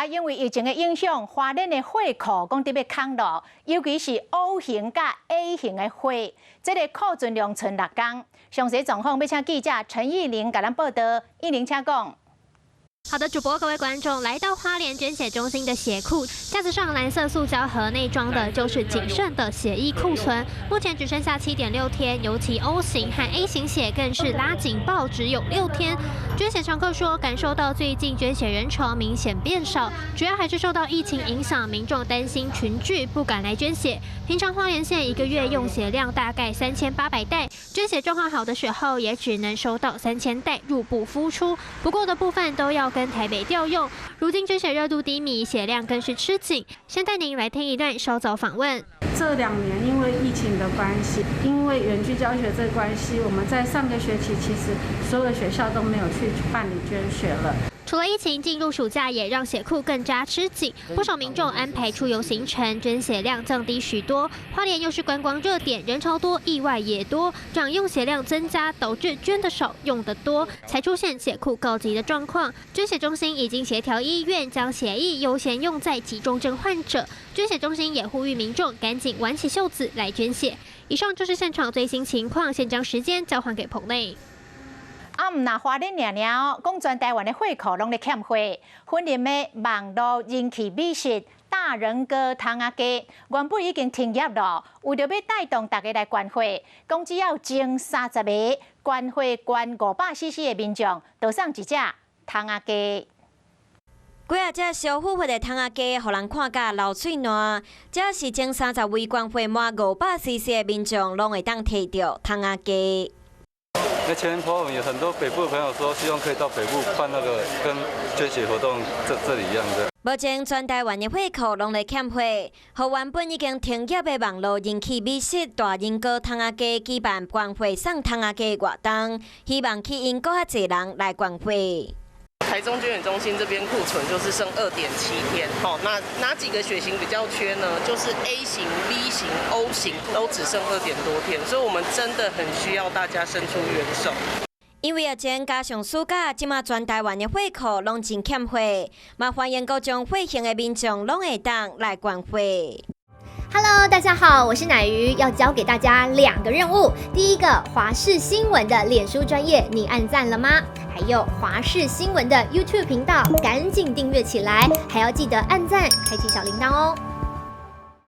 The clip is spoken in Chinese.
因为疫情的影响，花莲的火库讲特别空落，尤其是 O 型甲 A 型的火，这个库存量剩6天。详细状况要请记者陈义玲给咱报道。义玲，请讲。 好的，主播各位观众，来到花莲捐血中心的血库，架子上蓝色塑胶盒内装的就是仅剩的血液库存，目前只剩下7.6天，尤其 O 型和 A 型血更是拉警报，只有6天。捐血常客说，感受到最近捐血人潮明显变少，主要还是受到疫情影响，民众担心群聚，不敢来捐血。平常花莲县1个月用血量大概3800袋，捐血状况好的时候也只能收到3000袋入不敷出，不过的部分都要跟台北调用。如今捐血热度低迷，血量更是吃紧。先带您来听一段稍早访问。这2年因为疫情的关系，因为远距教学这关系，我们在上个学期其实所有的学校都没有去办理捐血了。 除了疫情进入暑假，也让血库更加吃紧，不少民众安排出游行程，捐血量降低许多。花莲又是观光热点，人潮多，意外也多，让用血量增加，导致捐的少，用的多，才出现血库告急的状况。捐血中心已经协调医院将血液优先用在急重症患者，捐血中心也呼吁民众赶紧挽起袖子来捐血。以上就是现场最新情况，先将时间交还给棚内。 毋那花莲娘娘，讲全台湾的火库拢咧欠火，婚姻的网络人气美食大人哥汤仔鸡原本已经停业了，为着要带动大家来捐火，讲只要前30个捐火捐500cc 的民众，就送一只汤仔鸡。 几啊只小富血的汤仔鸡，互人看甲流嘴烂。这是前30位捐火满500cc 的民众，拢会当摕到汤仔鸡。 那前年我们有很多北部的朋友说，希望可以到北部办那个跟捐血活动这里一样的。目前全台湾的火库拢在欠火，和原本已经停业的网络人气美食大人哥汤仔鸡举办捐火送汤仔鸡活动，希望吸引更较侪人来捐火。 台中捐血中心这边库存就是剩2.7天，那哪几个血型比较缺呢？就是 A 型、B 型、O 型都只剩2点多天，所以我们真的很需要大家伸出援手。因为疫情加上暑假，即马全台湾的火库拢真欠火，嘛欢迎各种火型的民众拢会当来捐火。 Hello， 大家好，我是乃瑜，要教给大家2个任务。第一个，华视新闻的脸书专页，你按赞了吗？还有华视新闻的 YouTube 频道，赶紧订阅起来，还要记得按赞，开启小铃铛哦。